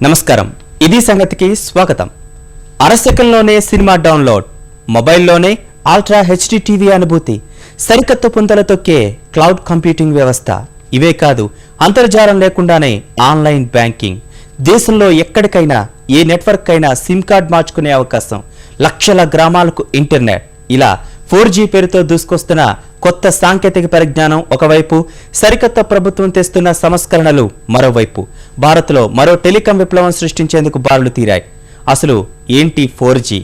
నమస్కారం, ఇది సంగతికి స్వాగతం. అరసెకండ్లోనే సినిమా డౌన్లోడ్, మొబైల్లోనే అల్ట్రా హెచ్డి టీవీ అనుభూతి, సరికొత్త పుంతలు తొక్కే క్లౌడ్ కంప్యూటింగ్ వ్యవస్థ. ఇవే కాదు, అంతర్జాలం లేకుండానే ఆన్లైన్ బ్యాంకింగ్. దేశంలో ఎక్కడికైనా ఏ నెట్వర్క్ అయినా సిమ్ కార్డ్ మార్చుకునే అవకాశం, లక్షల గ్రామాలకు ఇంటర్నెట్. ఇలా 4G పేరుతో దూసుకొస్తున్న కొత్త సాంకేతిక పరిజ్ఞానం ఒకవైపు, సరికొత్త ప్రభుత్వం తెస్తున్న సంస్కరణలు మరోవైపు భారత్లో మరో టెలికాం విప్లవం సృష్టించేందుకు బారులు తీరాయి. అసలు ఏంటి 4G?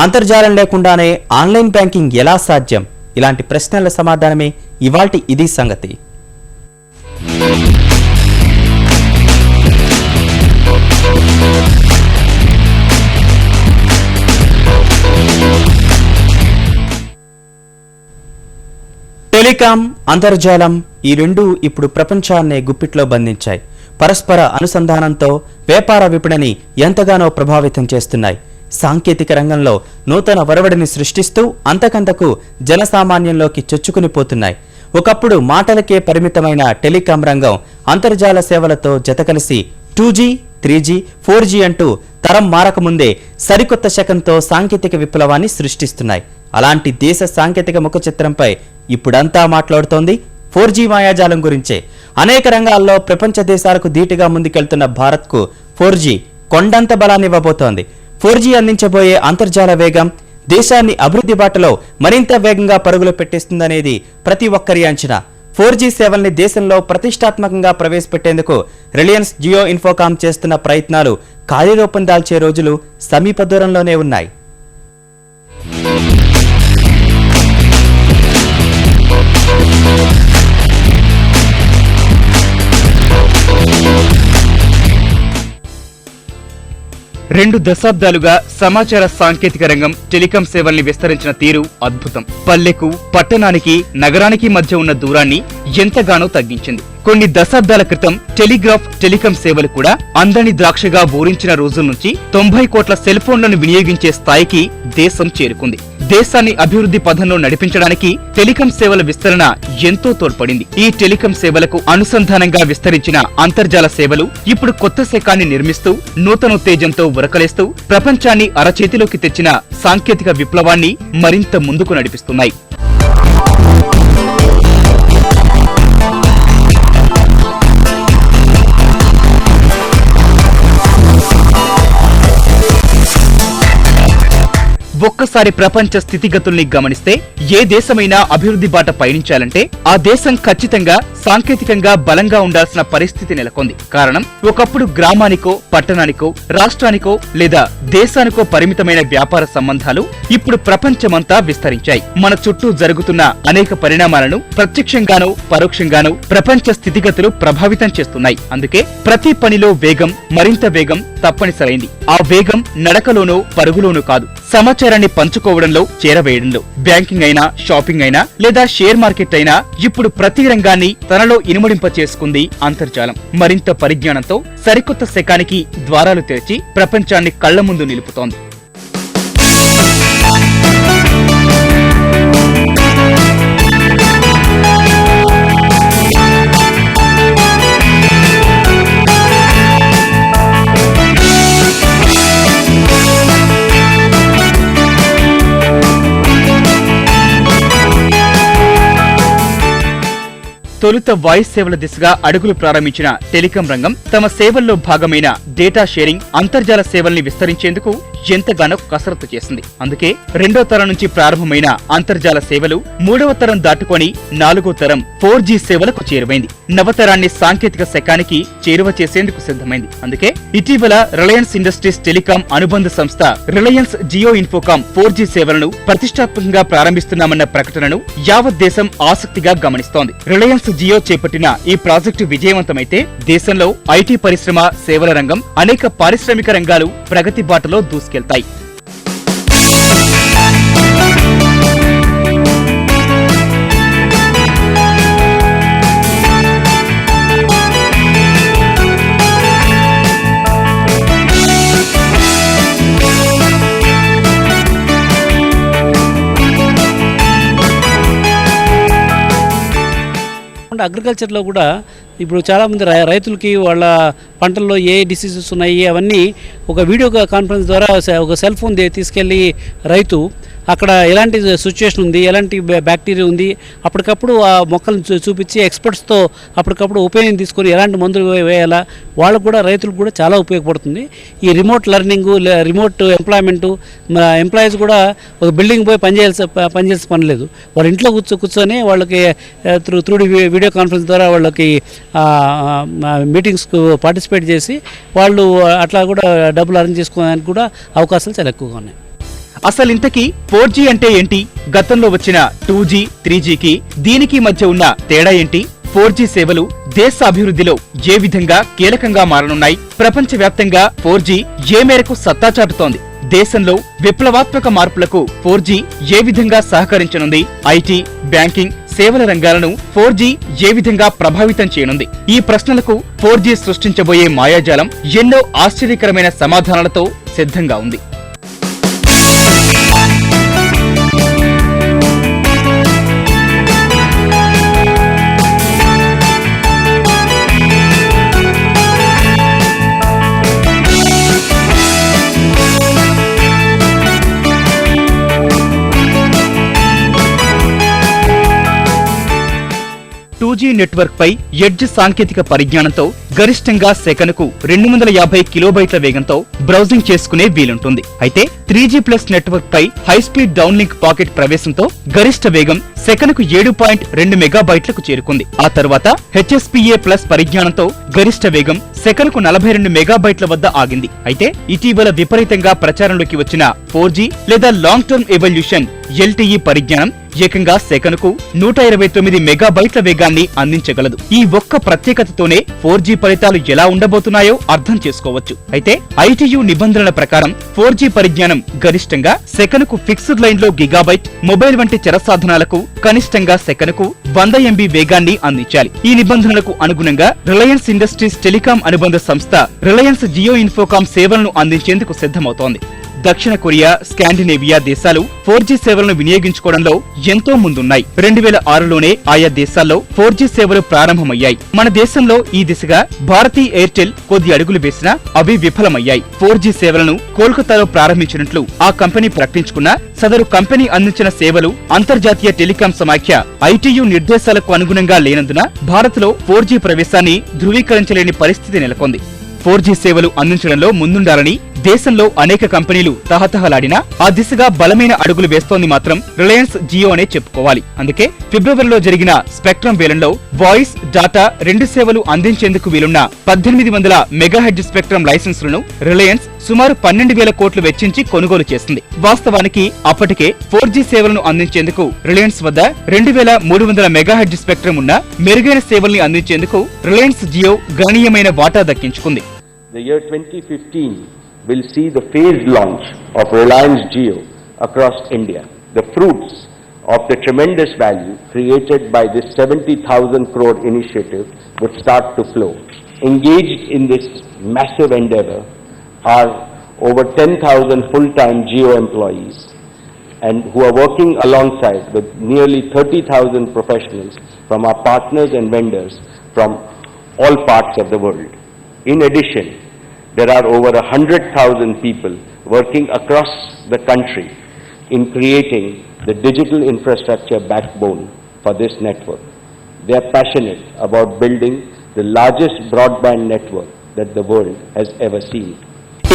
అంతర్జాలం లేకుండానే ఆన్లైన్ బ్యాంకింగ్ ఎలా సాధ్యం? ఇలాంటి ప్రశ్నల సమాధానమే ఇవాల్టి ఇది సంగతి. టెలికాం, అంతర్జాలం ఈ రెండు ఇప్పుడు ప్రపంచాన్నే గుప్పిట్లో బంధించాయి. పరస్పర అనుసంధానంతో వ్యాపార విపణిని ఎంతగానో ప్రభావితం చేస్తున్నాయి. సాంకేతిక రంగంలో నూతన ఒరవడిని సృష్టిస్తూ అంతకంతకు జనసామాన్యంలోకి చొచ్చుకుని పోతున్నాయి. ఒకప్పుడు మాటలకే పరిమితమైన టెలికాం రంగం అంతర్జాల సేవలతో జతకలిసి 2G, 3G, 4G అంటూ తరం మారకముందే సరికొత్త శకంతో సాంకేతిక విప్లవాన్ని సృష్టిస్తున్నాయి. అలాంటి దేశ సాంకేతిక ముఖ చిత్రంపై ఇప్పుడంతా మాట్లాడుతోంది 4G మాయాజాలం గురించే. అనేక రంగాల్లో ప్రపంచ దేశాలకు ధీటుగా ముందుకెళ్తున్న భారత్కు 4G కొండంత బలాన్ని ఇవ్వబోతోంది. 4G అందించబోయే అంతర్జాల వేగం దేశాన్ని అభివృద్ధి బాటలో మరింత వేగంగా పరుగులు పెట్టిస్తుందనేది ప్రతి ఒక్కరి అంచనా. 4G సేవల్ని దేశంలో ప్రతిష్టాత్మకంగా ప్రవేశపెట్టేందుకు రిలయన్స్ జియో ఇన్ఫోకాం చేస్తున్న ప్రయత్నాలు కార్యరూపం దాల్చే రోజులు సమీప దూరంలోనే ఉన్నాయి. రెండు దశాబ్దాలుగా సమాచార సాంకేతిక రంగం టెలికాం సేవల్ని విస్తరించిన తీరు అద్భుతం. పల్లెకు, పట్టణానికి, నగరానికి మధ్య ఉన్న దూరాన్ని ఎంతగానో తగ్గించింది. కొన్ని దశాబ్దాల క్రితం టెలికాం సేవలు కూడా అందని ద్రాక్షగా ఊరించిన రోజుల నుంచి 90 కోట్ల సెల్ ఫోన్లను వినియోగించే స్థాయికి దేశం చేరుకుంది. దేశాన్ని అభివృద్ధి పథంలో నడిపించడానికి టెలికాం సేవల విస్తరణ ఎంతో తోడ్పడింది. ఈ టెలికాం సేవలకు అనుసంధానంగా విస్తరించిన అంతర్జాల సేవలు ఇప్పుడు కొత్త శకాన్ని నిర్మిస్తూ, నూతనోత్తేజంతో ఉరకలేస్తూ ప్రపంచాన్ని అరచేతిలోకి తెచ్చిన సాంకేతిక విప్లవాన్ని మరింత ముందుకు నడిపిస్తున్నాయి. ఒక్కసారి ప్రపంచ స్థితిగతుల్ని గమనిస్తే ఏ దేశమైనా అభివృద్ధి బాట పయనించాలంటే ఆ దేశం ఖచ్చితంగా సాంకేతికంగా బలంగా ఉండాల్సిన పరిస్థితి నెలకొంది. కారణం, ఒకప్పుడు గ్రామానికో, పట్టణానికో, రాష్ట్రానికో లేదా దేశానికో పరిమితమైన వ్యాపార సంబంధాలు ఇప్పుడు ప్రపంచమంతా విస్తరించాయి. మన చుట్టూ జరుగుతున్న అనేక పరిణామాలను ప్రత్యక్షంగానో పరోక్షంగానో ప్రపంచ స్థితిగతులు ప్రభావితం చేస్తున్నాయి. అందుకే ప్రతి పనిలో వేగం, మరింత వేగం తప్పనిసరైంది. ఆ వేగం నడకలోనో పరుగులోనూ కాదు, సమాచారాన్ని పంచుకోవడంలో, చేరవేయడంలో. బ్యాంకింగ్ అయినా, షాపింగ్ అయినా లేదా షేర్ మార్కెట్ అయినా ఇప్పుడు ప్రతి రంగాన్ని తనలో ఇనుమడింప చేసుకుంది అంతర్జాలం. మరింత పరిజ్ఞానంతో సరికొత్త శకానికి ద్వారాలు తెరిచి ప్రపంచాన్ని కళ్ల ముందు నిలుపుతోంది. తొలుత వాయిస్ సేవల దిశగా అడుగులు ప్రారంభించిన టెలికాం రంగం తమ సేవల్లో భాగమైన డేటా షేరింగ్, అంతర్జాల సేవల్ని విస్తరించేందుకు ఎంతగానో కసరత్తు చేసింది. అందుకే రెండో తరం నుంచి ప్రారంభమైన అంతర్జాల సేవలు మూడవ తరం దాటుకొని 4వ తరం 4G సేవలకు చేరువైంది. నవతరాన్ని సాంకేతిక శకానికి చేరువ చేసేందుకు సిద్ధమైంది. అందుకే ఇటీవల రిలయన్స్ ఇండస్ట్రీస్ టెలికాం అనుబంధ సంస్థ రిలయన్స్ జియో ఇన్ఫోకాం 4G సేవలను ప్రతిష్టాత్మకంగా ప్రారంభిస్తున్నామన్న ప్రకటనను యావత్ దేశం ఆసక్తిగా గమనిస్తోంది. రిలయన్స్ జియో చేపట్టిన ఈ ప్రాజెక్టు విజయవంతమైతే దేశంలో ఐటీ పరిశ్రమ, సేవల రంగం, అనేక పారిశ్రామిక రంగాలు ప్రగతి బాటలో దూసుకెళ్తాయి. అగ్రికల్చర్లో కూడా ఇప్పుడు చాలామంది రైతులకి వాళ్ళ పంటల్లో ఏ డిసీజెస్ ఉన్నాయి అవన్నీ ఒక వీడియో కాన్ఫరెన్స్ ద్వారా ఒక సెల్ ఫోన్ తీసుకెళ్ళి రైతు అక్కడ ఎలాంటి సిచ్యుయేషన్ ఉంది, ఎలాంటి బ్యాక్టీరియా ఉంది, అప్పటికప్పుడు ఆ మొక్కలను చూపించి ఎక్స్పర్ట్స్తో అప్పటికప్పుడు ఒపీనియన్ తీసుకొని ఎలాంటి మందులు వేయాలా వాళ్ళకు కూడా రైతులకు కూడా చాలా ఉపయోగపడుతుంది. ఈ remote learning, remote employment, employees కూడా ఒక బిల్డింగ్ పోయి పనిచేయాల్సిన పని లేదు. వాళ్ళ ఇంట్లో కూర్చొని వాళ్ళకి త్రూ వీడియో కాన్ఫరెన్స్ ద్వారా వాళ్ళకి మీటింగ్స్కు పార్టిసిపేట్ చేసి వాళ్ళు అట్లా కూడా డబ్బులు అరేంజ్ చేసుకోవడానికి కూడా అవకాశాలు చాలా ఎక్కువగా ఉన్నాయి. అసలు ఇంతకీ 4G అంటే ఏంటి? గతంలో వచ్చిన 2G, 3Gకి దీనికి మధ్య ఉన్న తేడా ఏంటి? 4G సేవలు దేశ అభివృద్ధిలో ఏ విధంగా కీలకంగా మారనున్నాయి? ప్రపంచవ్యాప్తంగా 4G ఏ మేరకు సత్తా చాటుతోంది? దేశంలో విప్లవాత్మక మార్పులకు 4G ఏ విధంగా సహకరించనుంది? ఐటీ, బ్యాంకింగ్, సేవల రంగాలను 4G ఏ విధంగా ప్రభావితం చేయనుంది? ఈ ప్రశ్నలకు 4G సృష్టించబోయే మాయాజాలం ఎన్నో ఆశ్చర్యకరమైన సమాధానాలతో సిద్ధంగా ఉంది. నెట్వర్క్ పై ఎడ్జ్ సాంకేతిక పరిజ్ఞానంతో గరిష్టంగా సెకనుకు 250 కిలోబైట్ల వేగంతో బ్రౌజింగ్ చేసుకునే వీలుంటుంది. అయితే 3G+ నెట్వర్క్ పై హైస్పీడ్ డౌన్లింక్ పాకెట్ ప్రవేశంతో గరిష్ట వేగం సెకనుకు 7.2 మెగాబైట్లకు చేరుకుంది. ఆ తర్వాత HSPA+ పరిజ్ఞానంతో గరిష్ట వేగం సెకనుకు 42 మెగాబైట్ల వద్ద ఆగింది. అయితే ఇటీవల విపరీతంగా ప్రచారంలోకి వచ్చిన 4G లేదా లాంగ్ టర్మ్ ఎవల్యూషన్ LTE పరిజ్ఞానం ఏకంగా సెకనుకు 129 మెగాబైట్ల వేగాన్ని అందించగలదు. ఈ ఒక్క ప్రత్యేకతతోనే 4G ఫలితాలు ఎలా ఉండబోతున్నాయో అర్థం చేసుకోవచ్చు. అయితే ITU నిబంధనల ప్రకారం 4G పరిజ్ఞానం గరిష్టంగా సెకనుకు ఫిక్స్డ్ లైన్ లో గిగాబైట్, మొబైల్ వంటి చర సాధనాలకు కనిష్టంగా సెకనుకు 100 MB వేగాన్ని అందించాలి. ఈ నిబంధనలకు అనుగుణంగా రిలయన్స్ ఇండస్ట్రీస్ టెలికాం అనుబంధ సంస్థ రిలయన్స్ జియో ఇన్ఫోకామ్ సేవలను అందించేందుకు సిద్ధమవుతోంది. దక్షిణ కొరియా, స్కాండినేవియా దేశాలు 4G సేవలను వినియోగించుకోవడంలో ఎంతో ముందున్నాయి. 2006లోనే ఆయా దేశాల్లో 4G సేవలు ప్రారంభమయ్యాయి. మన దేశంలో ఈ దిశగా భారతీ ఎయిర్టెల్ కొద్ది అడుగులు వేసినా అవి విఫలమయ్యాయి. 4G సేవలను కోల్కతాలో ప్రారంభించినట్లు ఆ కంపెనీ ప్రకటించుకున్నా సదరు కంపెనీ అందించిన సేవలు అంతర్జాతీయ టెలికాం సమాఖ్య ITU నిర్దేశాలకు అనుగుణంగా లేనందున భారత్లో 4G ప్రవేశాన్ని ధృవీకరించలేని పరిస్థితి నెలకొంది. 4G సేవలు అందించడంలో ముందుండాలని దేశంలో అనేక కంపెనీలు తహతహలాడినా ఆ దిశగా బలమైన అడుగులు వేస్తోంది మాత్రం రిలయన్స్ జియో అనే చెప్పుకోవాలి. అందుకే ఫిబ్రవరిలో జరిగిన స్పెక్ట్రమ్ వేలంలో వాయిస్, డాటా రెండు సేవలు అందించేందుకు వీలున్న 1800 మెగాహెర్ట్జ్ స్పెక్ట్రమ్ లైసెన్సులను రిలయన్స్ సుమారు 12,000 కోట్లు వెచ్చించి కొనుగోలు చేసింది. వాస్తవానికి అప్పటికే 4G సేవలను అందించేందుకు రిలయన్స్ వద్ద 2300 మెగాహెర్ట్జ్ స్పెక్ట్రమ్ ఉన్న మెరుగైన సేవల్ని అందించేందుకు రిలయన్స్ జియో గణనీయమైన వాటా దక్కించుకుంది. The year 2015 will see the phased launch of Reliance Jio across India. The fruits of the tremendous value created by this 70,000 crore initiative would start to flow. Engaged in this massive endeavor are over 10,000 full-time Jio employees and who are working alongside with nearly 30,000 professionals from our partners and vendors from all parts of the world. In addition, there are over 100,000 people working across the country in creating the digital infrastructure backbone for this network. They are passionate about building the largest broadband network that the world has ever seen.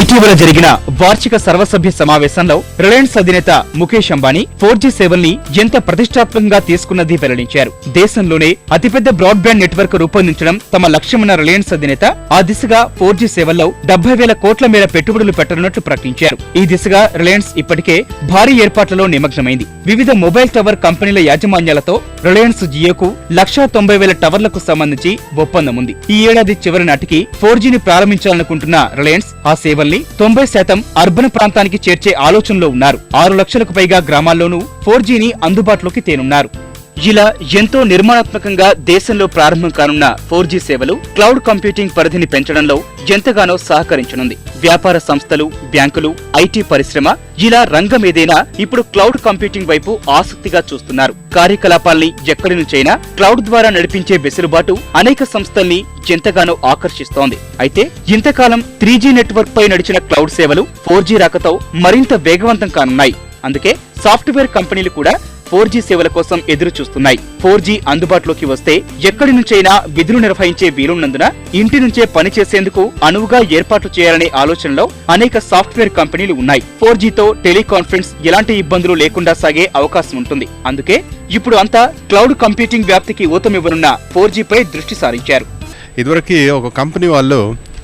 ఇటీవల జరిగిన వార్షిక సర్వసభ్య సమావేశంలో Reliance అధినేత Mukesh Ambani 4G సేవల్ని ఎంత ప్రతిష్టాత్మకంగా తీసుకున్నది వెల్లడించారు. దేశంలోనే అతిపెద్ద బ్రాడ్బ్యాండ్ నెట్వర్క్ రూపొందించడం తమ లక్ష్యమన్న రిలయన్స్ అధినేత ఆ దిశగా 4G సేవల్లో 70,000 కోట్ల మేర పెట్టుబడులు పెట్టనున్నట్లు ప్రకటించారు. ఈ దిశగా రిలయన్స్ ఇప్పటికే భారీ ఏర్పాట్లలో నిమగ్నమైంది. వివిధ మొబైల్ టవర్ కంపెనీల యాజమాన్యాలతో రిలయన్స్ జియోకు 190,000 టవర్లకు సంబంధించి ఒప్పందం ఉంది. ఈ ఏడాది చివరి నాటికి 4Gని ప్రారంభించాలనుకుంటున్న రిలయన్స్ ఆ సేవల్ని 90% అర్బన్ ప్రాంతానికి చేర్చే ఆలోచనలో ఉన్నారు. 6 లక్షలకు పైగా గ్రామాల్లోనూ 4Gని అందుబాటులోకి తేనున్నారు. ఇలా ఎంతో నిర్మాణాత్మకంగా దేశంలో ప్రారంభం కానున్న 4G సేవలు క్లౌడ్ కంప్యూటింగ్ పరిధిని పెంచడంలో ఎంతగానో సహకరించనుంది. వ్యాపార సంస్థలు, బ్యాంకులు, ఐటీ పరిశ్రమ ఇలా రంగం ఏదైనా ఇప్పుడు క్లౌడ్ కంప్యూటింగ్ వైపు ఆసక్తిగా చూస్తున్నారు. కార్యకలాపాల్ని ఎక్కడి నుంచైనా క్లౌడ్ ద్వారా నడిపించే వెసులుబాటు అనేక సంస్థల్ని ఎంతగానో ఆకర్షిస్తోంది. అయితే ఇంతకాలం 3G నెట్వర్క్ పై నడిచిన క్లౌడ్ సేవలు 4G రాకతో మరింత వేగవంతం కానున్నాయి. అందుకే సాఫ్ట్వేర్ కంపెనీలు కూడా 4G సేవల కోసం ఎదురు చూస్తున్నాయి. 4G అందుబాటులోకి వస్తే ఎక్కడి నుంచైనా విధులు నిర్వహించే వీలున్నందున ఇంటి నుంచే పనిచేసేందుకు అనువుగా ఏర్పాట్లు చేయాలనే ఆలోచనలో అనేక సాఫ్ట్వేర్ కంపెనీలు ఉన్నాయి. 4Gతో టెలికాన్ఫరెన్స్ ఎలాంటి ఇబ్బందులు లేకుండా సాగే అవకాశం ఉంటుంది. అందుకే ఇప్పుడు అంతా క్లౌడ్ కంప్యూటింగ్ వ్యాప్తికి ఊతమివ్వనున్న 4G పై దృష్టి సారించారు. ఇదివరకు ఒక కంపెనీ వాళ్ళు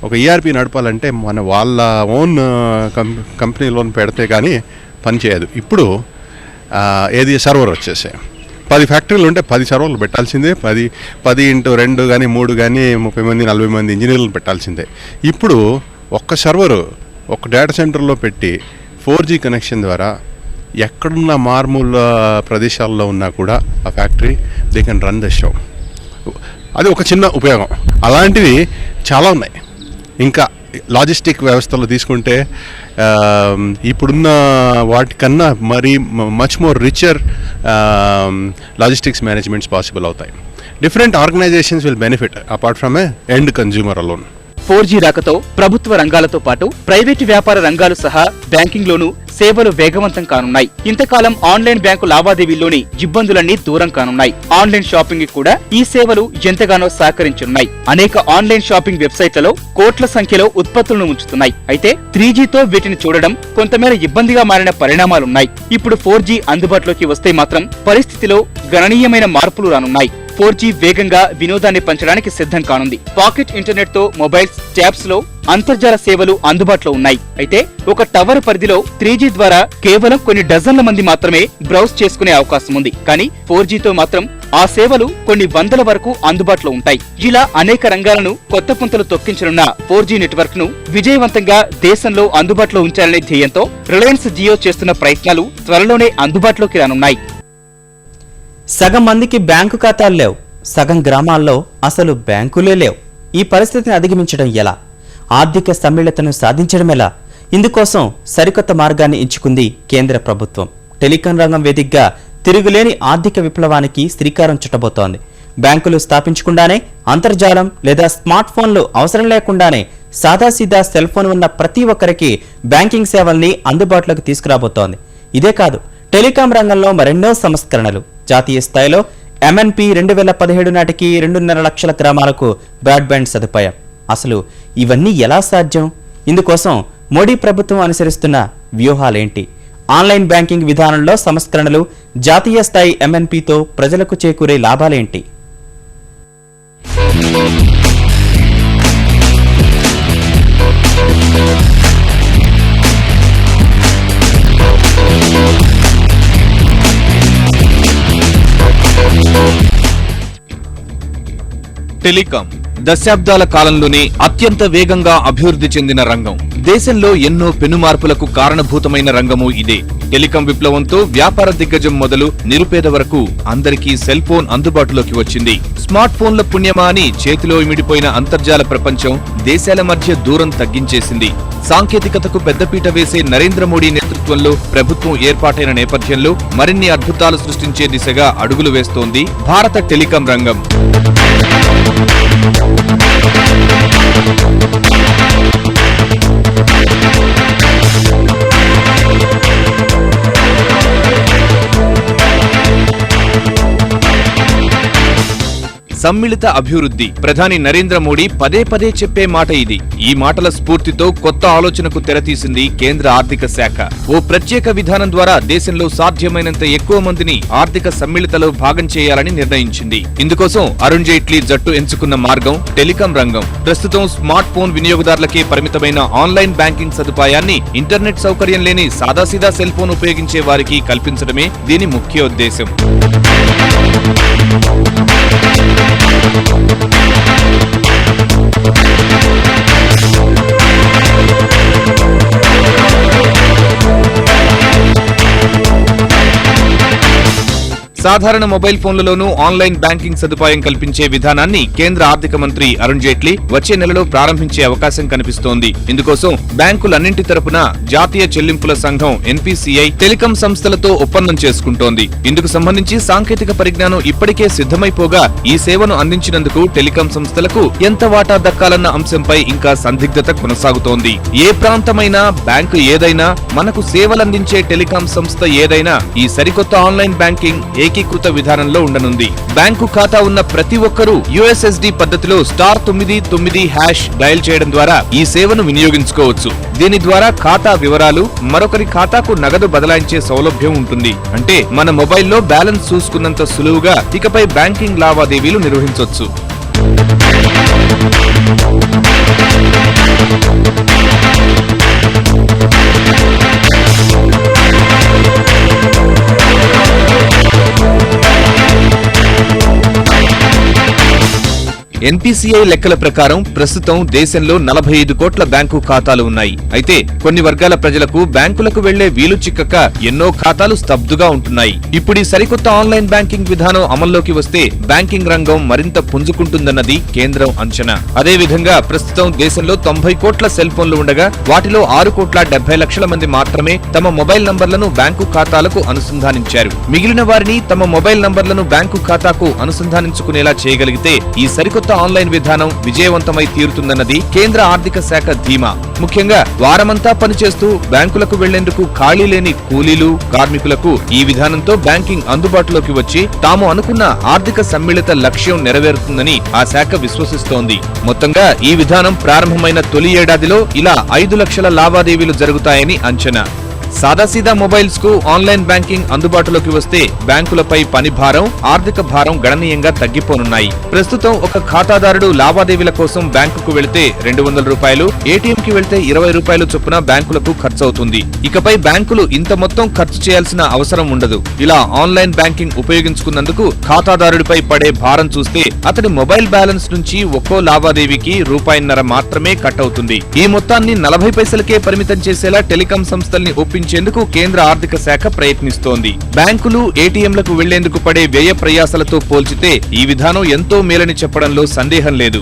ఒక ఈఆర్పి నడపాలంటే వాళ్ళ ఓన్ కంపెనీలోని పెడితే కానీ పనిచేయదు. ఇప్పుడు ఏది సర్వర్ వచ్చేసాయి. 10 ఫ్యాక్టరీలు ఉంటే 10 సర్వర్లు పెట్టాల్సిందే. 10 ఇంటూ 2 కానీ 3 కానీ 30 మంది 40 మంది ఇంజనీర్లు పెట్టాల్సిందే. ఇప్పుడు ఒక్క సర్వరు ఒక డేటా సెంటర్లో పెట్టి 4G కనెక్షన్ ద్వారా ఎక్కడున్న మారుమూల ప్రదేశాల్లో ఉన్నా కూడా ఆ factory they can run the show. అది ఒక చిన్న ఉపయోగం. అలాంటివి చాలా ఉన్నాయి. ఇంకా లాజిస్టిక్ వ్యవస్థలో తీసుకుంటే ఇప్పుడున్న వాటికన్నా మరీ much more richer logistics managements possible అవుతాయి. Different organisations will benefit apart from a end consumer alone. 4G రాకతో ప్రభుత్వ రంగాలతో పాటు ప్రైవేటు వ్యాపార రంగాలు సహా బ్యాంకింగ్ లోనూ సేవలు వేగవంతం కానున్నాయి. ఇంతకాలం ఆన్లైన్ బ్యాంకు లావాదేవీల్లోని ఇబ్బందులన్నీ దూరం కానున్నాయి. ఆన్లైన్ షాపింగ్ కూడా ఈ సేవలు ఎంతగానో సహకరించనున్నాయి. అనేక ఆన్లైన్ షాపింగ్ వెబ్సైట్లలో కోట్ల సంఖ్యలో ఉత్పత్తులను ఉంచుతున్నాయి. అయితే 3Gతో వీటిని చూడడం కొంతమేర ఇబ్బందిగా మారిన పరిణామాలున్నాయి. ఇప్పుడు 4G అందుబాటులోకి వస్తే మాత్రం పరిస్థితిలో గణనీయమైన మార్పులు రానున్నాయి. 4G వేగంగా వినోదాన్ని పంచడానికి సిద్ధం కానుంది. పాకెట్ ఇంటర్నెట్ తో మొబైల్స్, ట్యాబ్స్ లో అంతర్జాల సేవలు అందుబాటులో ఉన్నాయి. అయితే ఒక టవర్ పరిధిలో 3G ద్వారా కేవలం కొన్ని డజన్ల మంది మాత్రమే బ్రౌజ్ చేసుకునే అవకాశం ఉంది. కానీ 4Gతో మాత్రం ఆ సేవలు కొన్ని వందల వరకు అందుబాటులో ఉంటాయి. ఇలా అనేక రంగాలను కొత్త పుంతలు తొక్కించనున్న 4G నెట్వర్క్ ను విజయవంతంగా దేశంలో అందుబాటులో ఉంచాలనే ధ్యేయంతో రిలయన్స్ జియో చేస్తున్న ప్రయత్నాలు త్వరలోనే అందుబాటులోకి రానున్నాయి. సగం మందికి బ్యాంకు ఖాతాలు లేవు. సగం గ్రామాల్లో అసలు బ్యాంకులే లేవు. ఈ పరిస్థితిని అధిగమించడం ఎలా? ఆర్థిక సమ్మిళతను సాధించడం ఎలా? ఇందుకోసం సరికొత్త మార్గాన్ని ఎంచుకుంది కేంద్ర ప్రభుత్వం. టెలికాం రంగం వేదికగా తిరుగులేని ఆర్థిక విప్లవానికి శ్రీకారం చుట్టబోతోంది. బ్యాంకులు స్థాపించకుండానే అంతర్జాలం లేదా స్మార్ట్ ఫోన్లు అవసరం లేకుండానే సాదాసీదా సెల్ ఫోన్ ఉన్న ప్రతి ఒక్కరికి బ్యాంకింగ్ సేవల్ని అందుబాటులోకి తీసుకురాబోతోంది. ఇదే కాదు, టెలికాం రంగంలో మరెన్నో సంస్కరణలు. జాతీయ స్థాయిలో MNP 2017 నాటికి 2.5 లక్షల గ్రామాలకు బ్రాడ్బ్యాండ్ సదుపాయం. అసలు ఇవన్నీ ఎలా సాధ్యం? ఇందుకోసం మోడీ ప్రభుత్వం అనుసరిస్తున్న వ్యూహాలేంటి? ఆన్లైన్ బ్యాంకింగ్ విధానంలో సంస్కరణలు, జాతీయ స్థాయి MNPతో ప్రజలకు చేకూరే లాభాలేంటి? టెలికాం దశాబ్దాల కాలంలోనే అత్యంత వేగంగా అభివృద్ధి చెందిన రంగం. దేశంలో ఎన్నో పెనుమార్పులకు కారణభూతమైన రంగము ఇదే. టెలికాం విప్లవంతో వ్యాపార దిగ్గజం మొదలు నిరుపేద వరకు అందరికీ సెల్ ఫోన్ అందుబాటులోకి వచ్చింది. స్మార్ట్ ఫోన్ల పుణ్యమా అని చేతిలో ఇమిడిపోయిన అంతర్జాల ప్రపంచం దేశాల మధ్య దూరం తగ్గించేసింది. సాంకేతికతకు పెద్దపీట వేసే నరేంద్ర మోడీ నేతృత్వంలో ప్రభుత్వం ఏర్పాటైన నేపథ్యంలో మరిన్ని అద్భుతాలు సృష్టించే దిశగా అడుగులు వేస్తోంది భారత టెలికాం రంగం. సమ్మిళిత అభివృద్ధి ప్రధాని నరేంద్ర మోడీ పదే పదే చెప్పే మాట ఇది. ఈ మాటల స్ఫూర్తితో కొత్త ఆలోచనకు తెరతీసింది కేంద్ర ఆర్థిక శాఖ. ఓ ప్రత్యేక విధానం ద్వారా దేశంలో సాధ్యమైనంత ఎక్కువ మందిని ఆర్థిక సమ్మిళితలో భాగం చేయాలని నిర్ణయించింది. ఇందుకోసం అరుణ్ జైట్లీ జట్టు ఎంచుకున్న మార్గం టెలికాం రంగం. ప్రస్తుతం స్మార్ట్ ఫోన్ వినియోగదారులకే పరిమితమైన ఆన్లైన్ బ్యాంకింగ్ సదుపాయాన్ని ఇంటర్నెట్ సౌకర్యం లేని సాదాసీదా సెల్ ఫోన్ ఉపయోగించే వారికి కల్పించడమే దీని ముఖ్య ఉద్దేశం. సాధారణ మొబైల్ ఫోన్లలోనూ ఆన్లైన్ బ్యాంకింగ్ సదుపాయం కల్పించే విధానాన్ని కేంద్ర ఆర్థిక మంత్రి అరుణ్ జైట్లీ వచ్చే నెలలో ప్రారంభించే అవకాశం కనిపిస్తోంది. ఇందుకోసం బ్యాంకులన్నింటి తరపున జాతీయ చెల్లింపుల సంఘం ఎన్పీసీఐ టెలికాం సంస్థలతో ఒప్పందం చేసుకుంటోంది. ఇందుకు సంబంధించి సాంకేతిక పరిజ్ఞానం ఇప్పటికే సిద్ధమైపోగా ఈ సేవను అందించినందుకు టెలికాం సంస్థలకు ఎంత వాటా దక్కాలన్న అంశంపై ఇంకా సందిగ్ధత కొనసాగుతోంది. ఏ ప్రాంతమైనా, బ్యాంకు ఏదైనా, మనకు సేవలందించే టెలికాం సంస్థ ఏదైనా ఈ సరికొత్త ఆన్లైన్ బ్యాంకింగ్ ఏకీకృత విధానంలో ఉండనుంది. బ్యాంకు ఖాతా ఉన్న ప్రతి ఒక్కరూ యుఎస్ఎస్డి పద్ధతిలో *99# డయల్ చేయడం ద్వారా ఈ సేవను వినియోగించుకోవచ్చు. దీని ద్వారా ఖాతా వివరాలు, మరొకరి ఖాతాకు నగదు బదలాయించే సౌలభ్యం ఉంటుంది. అంటే మన మొబైల్లో బ్యాలెన్స్ చూసుకున్నంత సులువుగా ఇకపై బ్యాంకింగ్ లావాదేవీలు నిర్వహించొచ్చు. ఎన్పీసీఐ లెక్కల ప్రకారం ప్రస్తుతం దేశంలో 45 కోట్ల బ్యాంకు ఖాతాలు ఉన్నాయి. అయితే కొన్ని వర్గాల ప్రజలకు బ్యాంకులకు వెళ్లే వీలు చిక్కక ఎన్నో ఖాతాలు స్తబ్దుగా ఉంటున్నాయి. ఇప్పుడు ఈ సరికొత్త ఆన్లైన్ బ్యాంకింగ్ విధానం అమల్లోకి వస్తే బ్యాంకింగ్ రంగం మరింత పుంజుకుంటుందన్నది కేంద్రం అంచనా. అదేవిధంగా ప్రస్తుతం దేశంలో 90 కోట్ల సెల్ ఫోన్లు ఉండగా వాటిలో 6,70,00,000 మంది మాత్రమే తమ మొబైల్ నంబర్లను బ్యాంకు ఖాతాలకు అనుసంధానించారు. మిగిలిన వారిని తమ మొబైల్ నంబర్లను బ్యాంకు ఖాతాకు అనుసంధానించుకునేలా చేయగలిగితే ఈ సరికొత్త ఆన్లైన్ విధానం విజయవంతమై తీరుతుందన్నది కేంద్ర ఆర్థిక శాఖ ధీమా. ముఖ్యంగా వారమంతా పనిచేస్తూ బ్యాంకులకు వెళ్లేందుకు ఖాళీ లేని కూలీలు, కార్మికులకు ఈ విధానంతో బ్యాంకింగ్ అందుబాటులోకి వచ్చి తాము అనుకున్న ఆర్థిక సమ్మిళిత లక్ష్యం నెరవేరుతుందని ఆ శాఖ విశ్వసిస్తోంది. మొత్తంగా ఈ విధానం ప్రారంభమైన తొలి ఏడాదిలో ఇలా 5 లక్షల లావాదేవీలు జరుగుతాయని అంచనా. సాదాసీదా మొబైల్స్ కు ఆన్లైన్ బ్యాంకింగ్ అందుబాటులోకి వస్తే బ్యాంకులపై పని భారం, ఆర్థిక భారం గణనీయంగా తగ్గిపోనున్నాయి. ప్రస్తుతం ఒక ఖాతాదారుడు లావాదేవీల కోసం బ్యాంకుకు వెళితే ₹200, ఏటీఎం కి వెళ్తే ₹20 చొప్పున బ్యాంకులకు ఖర్చవుతుంది. ఇకపై బ్యాంకులు ఇంత మొత్తం ఖర్చు చేయాల్సిన అవసరం ఉండదు. ఇలా ఆన్లైన్ బ్యాంకింగ్ ఉపయోగించుకున్నందుకు ఖాతాదారుడిపై పడే భారం చూస్తే అతడి మొబైల్ బ్యాలెన్స్ నుంచి ఒక్కో లావాదేవీకి ₹1.5 మాత్రమే కట్ అవుతుంది. ఈ మొత్తాన్ని 40 పైసలకే పరిమితం చేసేలా టెలికాం సంస్థల్ని ఒప్పించేందుకు కేంద్ర ఆర్థిక శాఖ ప్రయత్నిస్తోంది. బ్యాంకులు, ఏటీఎంలకు వెళ్లేందుకు పడే వ్యయ ప్రయాసలతో పోల్చితే ఈ విధానం ఎంతో మేలని చెప్పడంలో సందేహం లేదు.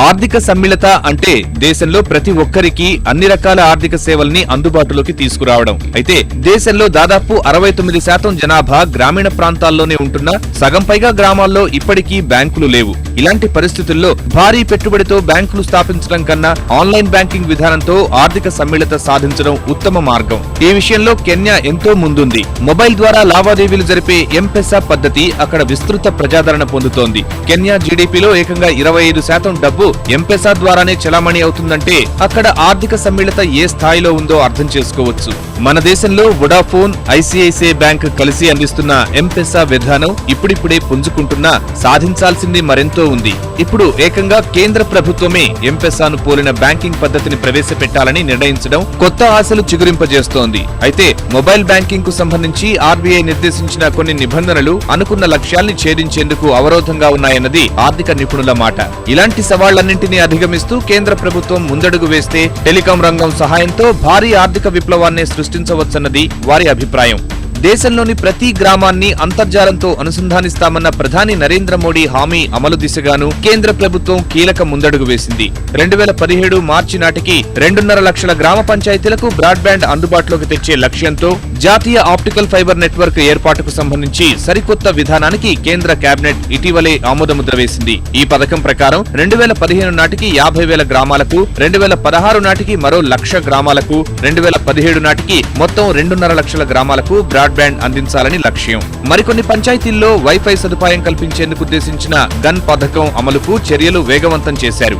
ఆర్థిక సమ్మిళత అంటే దేశంలో ప్రతి ఒక్కరికి అన్ని రకాల ఆర్థిక సేవల్ని అందుబాటులోకి తీసుకురావడం. అయితే దేశంలో దాదాపు 69% జనాభా గ్రామీణ ప్రాంతాల్లోనే ఉంటున్నా సగం పైగా గ్రామాల్లో ఇప్పటికీ బ్యాంకులు లేవు. ఇలాంటి పరిస్థితుల్లో భారీ పెట్టుబడితో బ్యాంకులు స్థాపించడం కన్నా ఆన్లైన్ బ్యాంకింగ్ విధానంతో ఆర్థిక సమ్మిళత సాధించడం ఉత్తమ మార్గం. ఈ విషయంలో కెన్యా ఎంతో ముందుంది. మొబైల్ ద్వారా లావాదేవీలు జరిపే ఎంపెసా పద్ధతి అక్కడ విస్తృత ప్రజాదరణ పొందుతోంది. కెన్యా జీడీపీలో ఏకంగా 25% డబ్బు ఎంపెసా ద్వారానే చలామణి అవుతుందంటే అక్కడ ఆర్థిక సమ్మిళత ఏ స్థాయిలో ఉందో అర్థం చేసుకోవచ్చు. మన దేశంలో వొడాఫోన్, ఐసిఐసిఐ బ్యాంక్ కలిసి అందిస్తున్న ఎంపెసా విధానం ఇప్పుడిప్పుడే పుంజుకుంటున్నా సాధించాల్సింది మరెంతో ఉంది. ఇప్పుడు ఏకంగా కేంద్ర ప్రభుత్వమే ఎంపెసాను పోలిన బ్యాంకింగ్ పద్ధతిని ప్రవేశపెట్టాలని నిర్ణయించడం కొత్త ఆశలు చిగురింపజేస్తోంది. అయితే మొబైల్ బ్యాంకింగ్ కు సంబంధించి ఆర్బీఐ నిర్దేశించిన కొన్ని నిబంధనలు అనుకున్న లక్ష్యాల్ని ఛేదించేందుకు అవరోధంగా ఉన్నాయన్నది ఆర్థిక నిపుణుల మాట. ఇలాంటి సవాళ్లన్నింటినీ అధిగమిస్తూ కేంద్ర ప్రభుత్వం ముందడుగు వేస్తే టెలికాం రంగం సహాయంతో భారీ ఆర్థిక విప్లవాన్ని సృష్టించవచ్చన్నది వారి అభిప్రాయం. దేశంలోని ప్రతి గ్రామాన్ని అంతర్జాలంతో అనుసంధానిస్తామన్న ప్రధాని నరేంద్ర మోడీ హామీ అమలు దిశగాను కేంద్ర ప్రభుత్వం కీలక ముందడుగు వేసింది. 2017 మార్చి నాటికి 2.5 లక్షల గ్రామ పంచాయతీలకు బ్రాడ్బ్యాండ్ అందుబాటులోకి తెచ్చే లక్ష్యంతో జాతీయ ఆప్టికల్ ఫైబర్ నెట్వర్క్ ఏర్పాటుకు సంబంధించి సరికొత్త విధానానికి కేంద్ర కేబినెట్ ఇటీవలే ఆమోదముద్ర వేసింది. ఈ పథకం ప్రకారం 2015 నాటికి 50,000 గ్రామాలకు, 2016 నాటికి మరో 1,00,000 గ్రామాలకు, 2017 నాటికి మొత్తం 2.5 లక్షల గ్రామాలకు బ్రాడ్బ్యాండ్ అందించాలని లక్ష్యం. మరికొన్ని పంచాయతీల్లో వైఫై సదుపాయం కల్పించేందుకు ఉద్దేశించిన గన్ పథకం అమలుకు చర్యలు వేగవంతం చేశారు.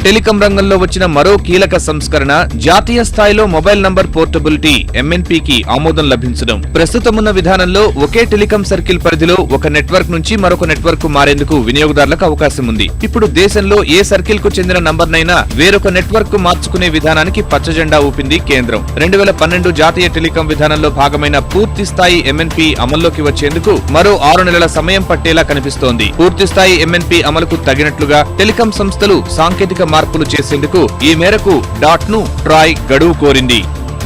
టెలికాం రంగంలో వచ్చిన మరో కీలక సంస్కరణ జాతీయ స్థాయిలో మొబైల్ నంబర్ పోర్టబిలిటీ MNPకి ఆమోదం లభించడం. ప్రస్తుతమున్న విధానంలో ఒకే టెలికాం సర్కిల్ పరిధిలో ఒక నెట్వర్క్ నుంచి మరొక నెట్వర్క్ కు మారేందుకు వినియోగదారులకు అవకాశం ఉంది. ఇప్పుడు దేశంలో ఏ సర్కిల్ కు చెందిన నంబర్నైనా వేరొక నెట్వర్క్ కు మార్చుకునే విధానానికి పచ్చజెండా ఊపింది కేంద్రం. 2012 జాతీయ టెలికాం విధానంలో భాగమైన పూర్తి స్థాయి MNP అమల్లోకి వచ్చేందుకు మరో 6 నెలల సమయం పట్టేలా కనిపిస్తోంది. పూర్తి స్థాయి MNP అమలుకు తగినట్లుగా టెలికాం సంస్థలు సాంకేతిక మార్పులు చేసేందుకు ఈ మేరకు ను ట్రాయ్ గడువు కోరింది.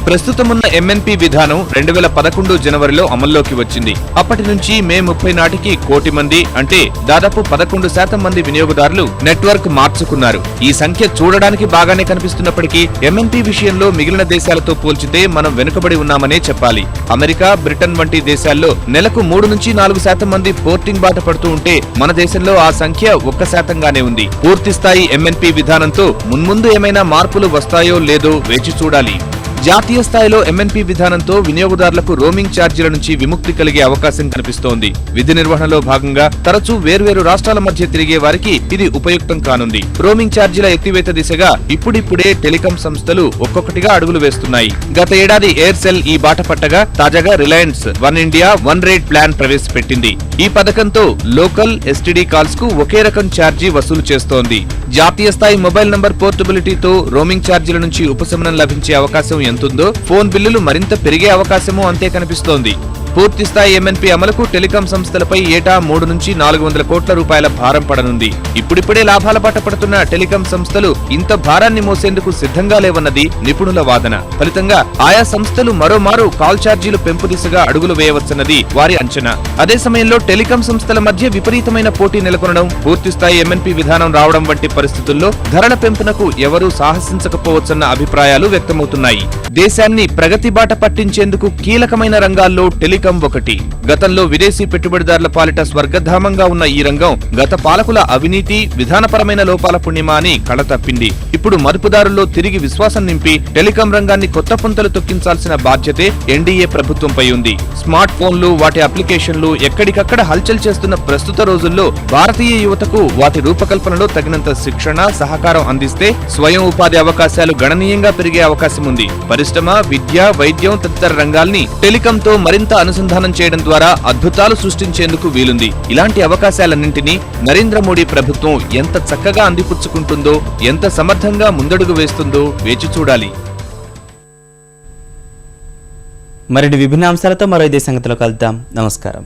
ప్రస్తుతమున్న MNP విధానం 2011 జనవరిలో అమల్లోకి వచ్చింది. అప్పటి నుంచి మే 30 నాటికి 1 కోటి మంది అంటే దాదాపు 11% మంది వినియోగదారులు నెట్వర్క్ మార్చుకున్నారు. ఈ సంఖ్య చూడడానికి బాగానే కనిపిస్తున్నప్పటికీ MNP విషయంలో మిగిలిన దేశాలతో పోల్చితే మనం వెనుకబడి ఉన్నామనే చెప్పాలి. అమెరికా, బ్రిటన్ వంటి దేశాల్లో నెలకు 3 నుంచి 4% మంది పోర్టింగ్ బాట పడుతూ ఉంటే మన దేశంలో ఆ సంఖ్య 1%గానే ఉంది. పూర్తి స్థాయి MNP విధానంతో మున్ముందు ఏమైనా మార్పులు వస్తాయో లేదో వేచి చూడాలి. జాతీయ స్థాయిలో MNP విధానంతో వినియోగదారులకు రోమింగ్ ఛార్జీల నుంచి విముక్తి కలిగే అవకాశం కనిపిస్తోంది. విధి నిర్వహణలో భాగంగా తరచూ వేర్వేరు రాష్ట్రాల మధ్య తిరిగే వారికి ఇది ఉపయుక్తం కానుంది. రోమింగ్ ఛార్జీల ఎత్తివేత దిశగా ఇప్పుడిప్పుడే టెలికాం సంస్థలు ఒక్కొక్కటిగా అడుగులు వేస్తున్నాయి. గత ఏడాది ఎయిర్సెల్ ఈ బాట పట్టగా తాజాగా Reliance one India one rate plan ప్రవేశపెట్టింది. ఈ పథకంతో లోకల్ STD కాల్స్ కు ఒకే రకం ఛార్జీ వసూలు చేస్తోంది. జాతీయ స్థాయి మొబైల్ నంబర్ పోర్టబిలిటీతో రోమింగ్ ఛార్జీల నుంచి ఉపశమనం లభించే అవకాశం ఎంతుందో ఫోన్ బిల్లులు మరింత పెరిగే అవకాశమూ అంతే కనిపిస్తోంది. పూర్తి స్థాయి MNP అమలుకు టెలికాం సంస్థలపై ఏటా 3 నుంచి 400 కోట్ల రూపాయల భారం పడనుంది. ఇప్పుడిప్పుడే లాభాల బాట పడుతున్న టెలికాం సంస్థలు ఇంత భారాన్ని మోసేందుకు సిద్ధంగా లేవన్నది నిపుణుల వాదన. ఫలితంగా ఆయా సంస్థలు మరోమారు కాల్ ఛార్జీలు పెంపు దిశగా అడుగులు వేయవచ్చన్నది వారి అంచనా. అదే సమయంలో టెలికాం సంస్థల మధ్య విపరీతమైన పోటీ నెలకొనడం, పూర్తి స్థాయి MNP విధానం రావడం వంటి పరిస్థితుల్లో ధరల పెంపునకు ఎవరూ సాహసించకపోవచ్చన్న అభిప్రాయాలు వ్యక్తమవుతున్నాయి. దేశాన్ని ప్రగతి బాట పట్టించేందుకు కీలకమైన రంగాల్లో టెలికాం ఒకటి. గతంలో విదేశీ పెట్టుబడిదారుల పాలిట స్వర్గధామంగా ఉన్న ఈ రంగం గత పాలకుల అవినీతి, విధానపరమైన లోపాల పుణ్యమా అని కళతప్పింది. ఇప్పుడు మదుపుదారుల్లో తిరిగి విశ్వాసం నింపి టెలికాం రంగాన్ని కొత్త పుంతలు తొక్కించాల్సిన బాధ్యతే NDA ప్రభుత్వంపై ఉంది. స్మార్ట్ ఫోన్లు, వాటి అప్లికేషన్లు ఎక్కడికక్కడ హల్చల్ చేస్తున్న ప్రస్తుత రోజుల్లో భారతీయ యువతకు వాటి రూపకల్పనలో తగినంత శిక్షణ, సహకారం అందిస్తే స్వయం ఉపాధి అవకాశాలు గణనీయంగా పెరిగే అవకాశం ఉంది. పరిశ్రమ, విద్య, వైద్యం తదితర రంగాల్ని టెలికాంతో మరింత అనుసంధానం చేయడం ద్వారా అద్భుతాలు సృష్టించేందుకు వీలుంది. ఇలాంటి అవకాశాలన్నింటినీ నరేంద్ర మోడీ ప్రభుత్వం ఎంత చక్కగా అందిపుచ్చుకుంటుందో, ఎంత సమర్థంగా ముందడుగు వేస్తుందో వేచి చూడాలి. మరిన్ని విభిన్న అంశాలతో మరో ఇదే సంగతిలో కలుద్దాం. నమస్కారం.